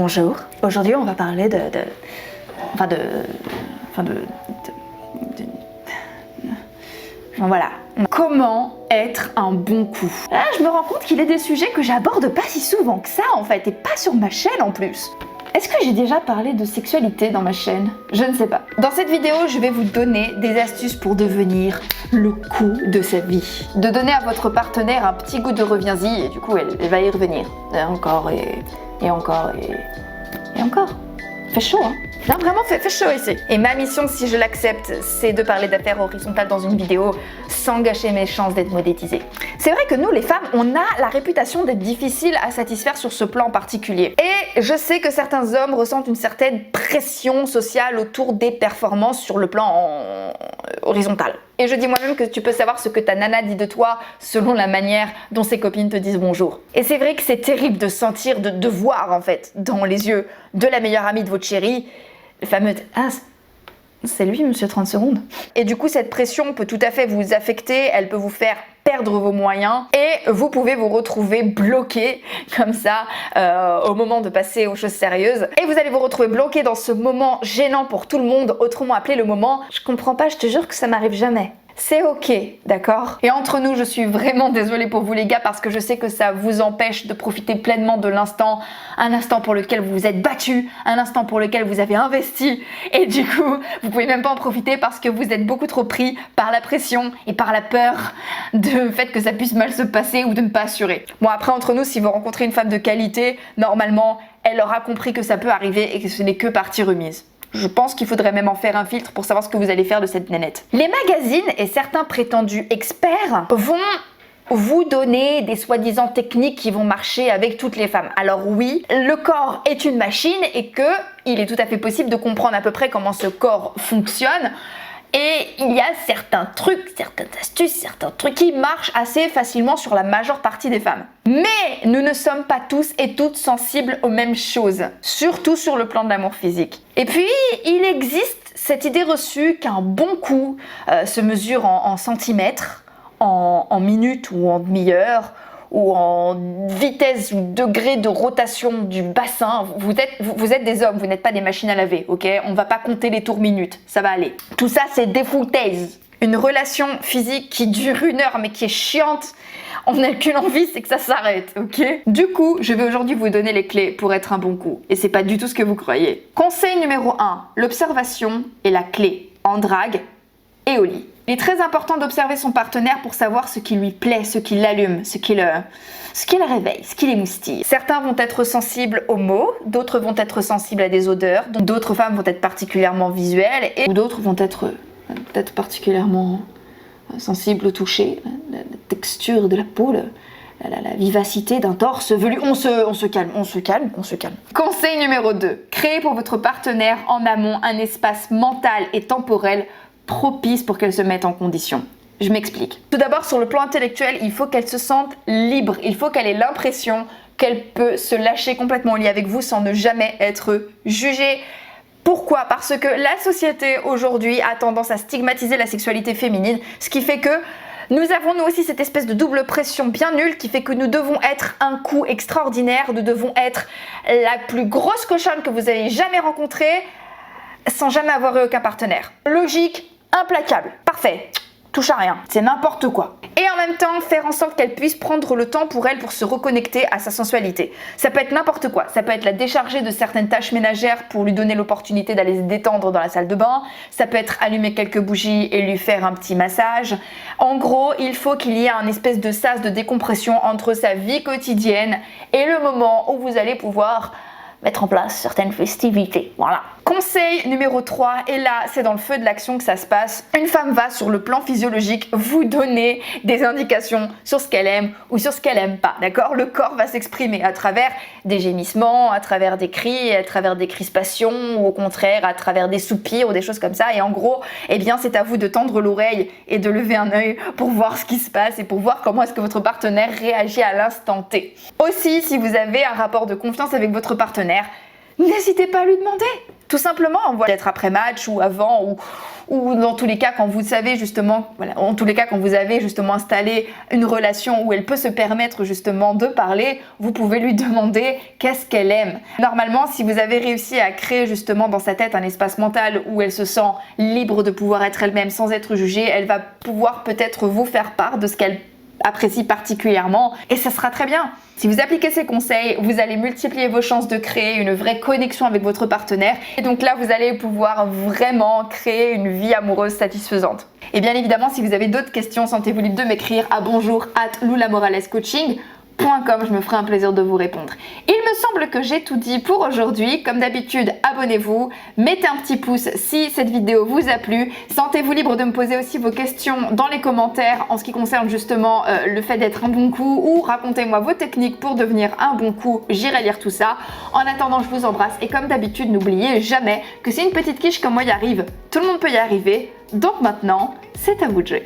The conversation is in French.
Bonjour. Aujourd'hui, on va parler voilà. Comment être un bon coup. Là, je me rends compte qu'il est des sujets que j'aborde pas si souvent que ça, en fait, et pas sur ma chaîne en plus. Est-ce que j'ai déjà parlé de sexualité dans ma chaîne? Je ne sais pas. Dans cette vidéo, je vais vous donner des astuces pour devenir le coup de sa vie. De donner à votre partenaire un petit goût de reviens-y, et du coup, elle va y revenir. Et encore, et encore. Fait chaud, hein? Non, vraiment, fait chaud ici. Et ma mission, si je l'accepte, c'est de parler d'affaires horizontales dans une vidéo sans gâcher mes chances d'être monétisée. C'est vrai que nous, les femmes, on a la réputation d'être difficiles à satisfaire sur ce plan particulier. Et je sais que certains hommes ressentent une certaine pression sociale autour des performances sur le plan horizontal. Et je dis moi-même que tu peux savoir ce que ta nana dit de toi selon la manière dont ses copines te disent bonjour. Et c'est vrai que c'est terrible de sentir, de voir en fait, dans les yeux de la meilleure amie de votre chérie, le fameux « Ah, c'est lui, monsieur 30 secondes ». Et du coup, cette pression peut tout à fait vous affecter, elle peut vous faire perdre vos moyens et vous pouvez vous retrouver bloqué comme ça au moment de passer aux choses sérieuses. Et vous allez vous retrouver bloqué dans ce moment gênant pour tout le monde, autrement appelé le moment « Je comprends pas, je te jure que ça m'arrive jamais ». C'est ok, d'accord? Et entre nous, je suis vraiment désolée pour vous les gars parce que je sais que ça vous empêche de profiter pleinement de l'instant, un instant pour lequel vous vous êtes battu, un instant pour lequel vous avez investi et du coup, vous pouvez même pas en profiter parce que vous êtes beaucoup trop pris par la pression et par la peur du fait que ça puisse mal se passer ou de ne pas assurer. Bon après, entre nous, si vous rencontrez une femme de qualité, normalement, elle aura compris que ça peut arriver et que ce n'est que partie remise. Je pense qu'il faudrait même en faire un filtre pour savoir ce que vous allez faire de cette nénette. Les magazines et certains prétendus experts vont vous donner des soi-disant techniques qui vont marcher avec toutes les femmes. Alors oui, le corps est une machine et qu'il est tout à fait possible de comprendre à peu près comment ce corps fonctionne. Et il y a certains trucs, certaines astuces, certains trucs qui marchent assez facilement sur la majeure partie des femmes. Mais nous ne sommes pas tous et toutes sensibles aux mêmes choses, surtout sur le plan de l'amour physique. Et puis, il existe cette idée reçue qu'un bon coup se mesure en centimètres, en minutes ou en demi-heures, ou en vitesse ou degré de rotation du bassin. Vous êtes des hommes, vous n'êtes pas des machines à laver, ok? On va pas compter les tours minutes, ça va aller. Tout ça, c'est des foutaises. Une relation physique qui dure 1 heure mais qui est chiante, on n'a qu'une envie, c'est que ça s'arrête, ok? Du coup, je vais aujourd'hui vous donner les clés pour être un bon coup. Et c'est pas du tout ce que vous croyez. Conseil numéro 1, l'observation est la clé en drague et au lit. Il est très important d'observer son partenaire pour savoir ce qui lui plaît, ce qui l'allume, ce qui le réveille, ce qui l'émoustille. Certains vont être sensibles aux mots, d'autres vont être sensibles à des odeurs, d'autres femmes vont être particulièrement visuelles et d'autres vont être peut-être particulièrement sensibles au toucher, la texture de la peau, la vivacité d'un torse velu. On se calme. Conseil numéro 2. Créez pour votre partenaire en amont un espace mental et temporel propice pour qu'elle se mette en condition. Je m'explique. Tout d'abord, sur le plan intellectuel, il faut qu'elle se sente libre. Il faut qu'elle ait l'impression qu'elle peut se lâcher complètement au lit avec vous sans ne jamais être jugée. Pourquoi? Parce que la société aujourd'hui a tendance à stigmatiser la sexualité féminine, ce qui fait que nous avons nous aussi cette espèce de double pression bien nulle qui fait que nous devons être un coup extraordinaire, nous devons être la plus grosse cochonne que vous avez jamais rencontrée sans jamais avoir eu aucun partenaire. Logique, implacable, parfait, touche à rien, c'est n'importe quoi. Et en même temps, faire en sorte qu'elle puisse prendre le temps pour elle pour se reconnecter à sa sensualité. Ça peut être n'importe quoi, ça peut être la décharger de certaines tâches ménagères pour lui donner l'opportunité d'aller se détendre dans la salle de bain, ça peut être allumer quelques bougies et lui faire un petit massage. En gros, il faut qu'il y ait un espèce de sas de décompression entre sa vie quotidienne et le moment où vous allez pouvoir mettre en place certaines festivités. Voilà. Conseil numéro 3, et là c'est dans le feu de l'action que ça se passe. Une femme va sur le plan physiologique vous donner des indications sur ce qu'elle aime ou sur ce qu'elle aime pas, d'accord? Le corps va s'exprimer à travers des gémissements, à travers des cris, à travers des crispations ou au contraire à travers des soupirs ou des choses comme ça. Et en gros, eh bien c'est à vous de tendre l'oreille et de lever un œil pour voir ce qui se passe et pour voir comment est-ce que votre partenaire réagit à l'instant T. Aussi, si vous avez un rapport de confiance avec votre partenaire, n'hésitez pas à lui demander. Tout simplement, on voit peut-être après match ou avant ou dans tous les cas quand vous savez justement, voilà, en tous les cas quand vous avez justement installé une relation où elle peut se permettre justement de parler, vous pouvez lui demander qu'est-ce qu'elle aime. Normalement, si vous avez réussi à créer justement dans sa tête un espace mental où elle se sent libre de pouvoir être elle-même sans être jugée, elle va pouvoir peut-être vous faire part de ce qu'elle apprécie particulièrement et ça sera très bien. Si vous appliquez ces conseils, vous allez multiplier vos chances de créer une vraie connexion avec votre partenaire et donc là vous allez pouvoir vraiment créer une vie amoureuse satisfaisante. Et bien évidemment, si vous avez d'autres questions, sentez-vous libre de m'écrire à bonjour@loulaMoralesCoaching.com. Je me ferai un plaisir de vous répondre. Il me semble que j'ai tout dit pour aujourd'hui. Comme d'habitude, abonnez-vous, mettez un petit pouce si cette vidéo vous a plu. Sentez-vous libre de me poser aussi vos questions dans les commentaires en ce qui concerne justement le fait d'être un bon coup ou racontez-moi vos techniques pour devenir un bon coup. J'irai lire tout ça. En attendant, je vous embrasse et comme d'habitude, n'oubliez jamais que si une petite quiche comme moi y arrive, tout le monde peut y arriver. Donc maintenant, c'est à vous de jouer.